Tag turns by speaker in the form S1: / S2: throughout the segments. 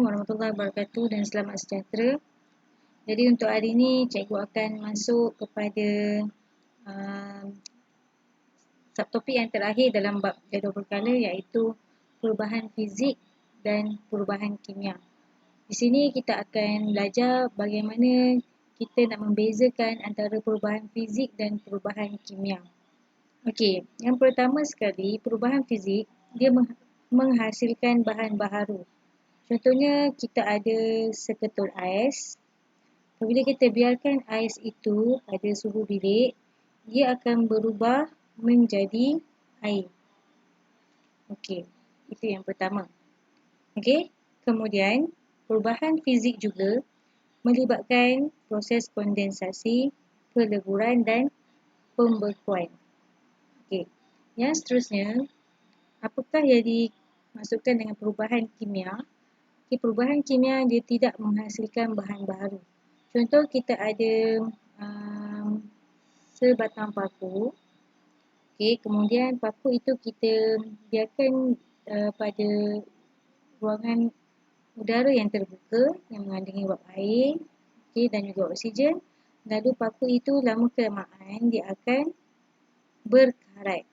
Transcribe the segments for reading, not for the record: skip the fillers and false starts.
S1: Warahmatullahi wabarakatuh dan selamat sejahtera. Jadi untuk hari ini cikgu akan masuk kepada uh, subtopik yang terakhir dalam bab jadual berkala, iaitu perubahan fizik dan perubahan kimia. Di sini kita akan belajar bagaimana kita nak membezakan antara perubahan fizik dan perubahan kimia. Okey, yang pertama sekali, perubahan fizik dia menghasilkan bahan baharu. Contohnya kita ada seketul ais. Apabila kita biarkan ais itu pada suhu bilik, dia akan berubah menjadi air. Okey, itu yang pertama. Okey, kemudian perubahan fizik juga melibatkan proses kondensasi, peleburan dan pembekuan. Okey, yang seterusnya, apakah yang dimaksudkan dengan perubahan kimia? Perubahan kimia dia tidak menghasilkan bahan baru. Contoh kita ada sebatang paku. Kemudian paku itu kita biarkan pada ruangan udara yang terbuka yang mengandungi wap air dan juga oksigen. Lalu paku itu lama kelamaan dia akan berkarat.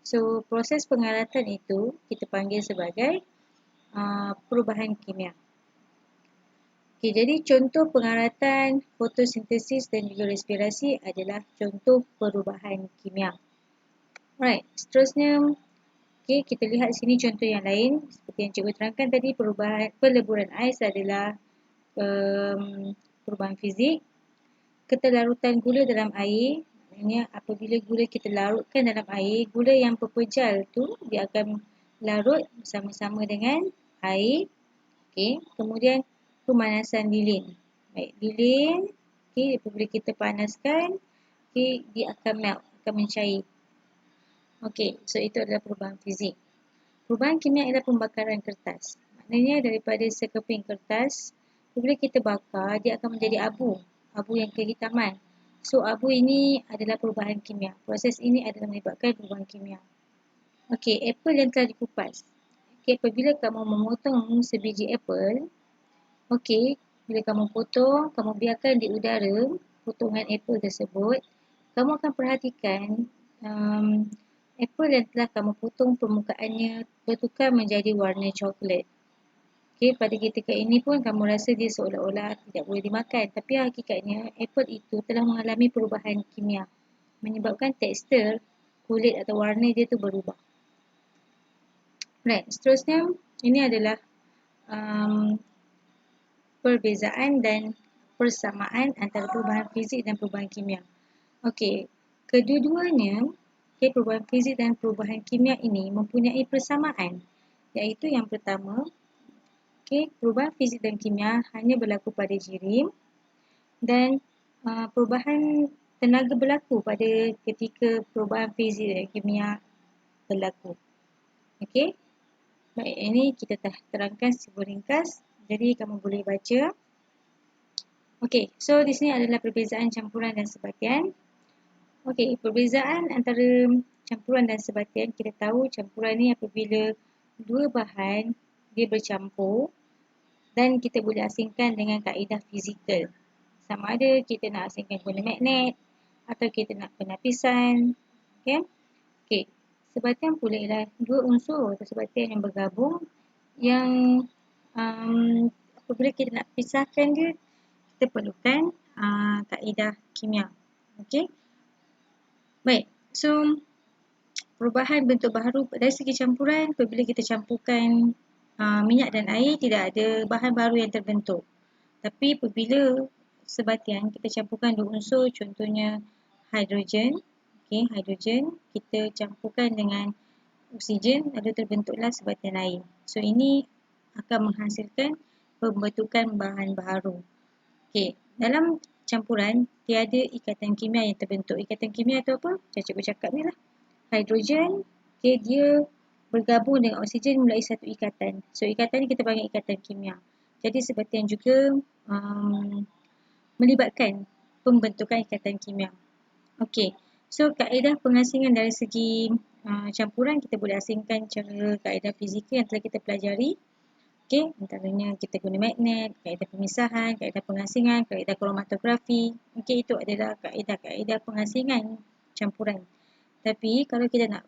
S1: So proses pengaratan itu kita panggil sebagai perubahan kimia. Jadi contoh pengaratan fotosintesis dan juga respirasi adalah contoh perubahan kimia. Alright, seterusnya kita lihat sini contoh yang lain. Seperti yang cikgu terangkan tadi, peleburan ais adalah perubahan fizik. Keterlarutan gula dalam air, maknanya apabila gula kita larutkan dalam air, gula yang pepejal tu dia akan larut bersama-sama dengan air. Kemudian pemanasan lilin. Lilin, apabila kita panaskan, dia akan melt, akan mencair. So itu adalah perubahan fizik. Perubahan kimia adalah pembakaran kertas. Maknanya daripada sekeping kertas, apabila kita bakar, dia akan menjadi abu yang kehitaman. So abu ini adalah perubahan kimia. Proses ini adalah melibatkan perubahan kimia. Apple yang telah dikupas. Apabila kamu memotong sebiji apple, bila kamu potong, kamu biarkan di udara potongan apple tersebut, kamu akan perhatikan apple yang telah kamu potong permukaannya bertukar menjadi warna coklat. Pada ketika ini pun kamu rasa dia seolah-olah tidak boleh dimakan, tapi hakikatnya apple itu telah mengalami perubahan kimia menyebabkan tekstur kulit atau warna dia tu berubah. Seterusnya ini adalah perbezaan dan persamaan antara perubahan fizik dan perubahan kimia. Kedua-duanya, perubahan fizik dan perubahan kimia ini mempunyai persamaan, iaitu yang pertama, perubahan fizik dan kimia hanya berlaku pada jirim dan perubahan tenaga berlaku pada ketika perubahan fizik dan kimia berlaku. Baik, ini kita terangkan secara ringkas, jadi kamu boleh baca. So di sini adalah perbezaan campuran dan sebatian. Perbezaan antara campuran dan sebatian, kita tahu campuran ni apabila dua bahan dia bercampur dan kita boleh asingkan dengan kaedah fizikal. Sama ada kita nak asingkan guna magnet atau kita nak penapisan. Sebatian pula ialah dua unsur atau sebatian yang bergabung yang apabila kita nak pisahkan dia, kita perlukan kaedah kimia. Baik, so perubahan bentuk baharu dari segi campuran, apabila kita campurkan minyak dan air, tidak ada bahan baru yang terbentuk. Tapi apabila sebatian kita campurkan dua unsur, contohnya hidrogen, hidrogen kita campurkan dengan oksigen, lalu terbentuklah sebatian air. So ini akan menghasilkan pembentukan bahan baharu. Dalam campuran tiada ikatan kimia yang terbentuk. Ikatan kimia itu apa? Macam cikgu cakap ni lah. Hidrogen, dia bergabung dengan oksigen melalui satu ikatan. So ikatan ni kita panggil ikatan kimia. Jadi sebatian juga melibatkan pembentukan ikatan kimia. So kaedah pengasingan dari segi campuran kita boleh asingkan cara kaedah fizikal yang telah kita pelajari. Okey, antaranya kita guna magnet, kaedah pemisahan, kaedah pengasingan, kaedah kromatografi. Okey, itu adalah kaedah-kaedah pengasingan campuran. Tapi kalau kita nak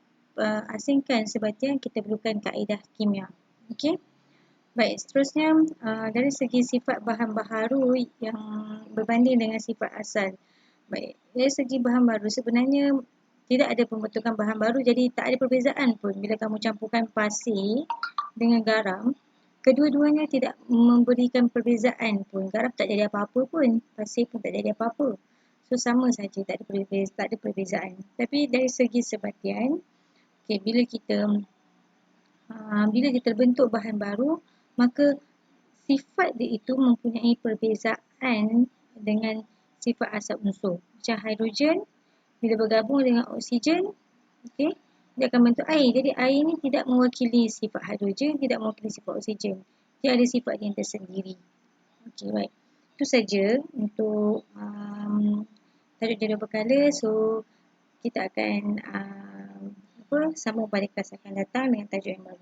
S1: asingkan sebatian, kita perlukan kaedah kimia. Okey. Baik, seterusnya dari segi sifat bahan baharu yang berbanding dengan sifat asal. Baik, dari segi bahan baru sebenarnya tidak ada pembentukan bahan baru, jadi tak ada perbezaan pun bila kamu campurkan pasir dengan garam. Kedua-duanya tidak memberikan perbezaan pun. Garam tak jadi apa-apa pun, pasir pun tak jadi apa-apa. So sama saja, tak ada perbezaan. Tapi dari segi sebatian, okay, bila dia terbentuk bahan baru, maka sifat dia itu mempunyai perbezaan dengan sifat asal unsur. Macam hidrogen, bila bergabung dengan oksigen, okay, dia akan bentuk air. Jadi air ni tidak mewakili sifat hidrogen, tidak mewakili sifat oksigen. Dia ada sifat yang tersendiri. Okey, baik. Itu saja untuk tajuk jadual berkala. So, kita akan sambung pada kelas akan datang dengan tajuk yang baru.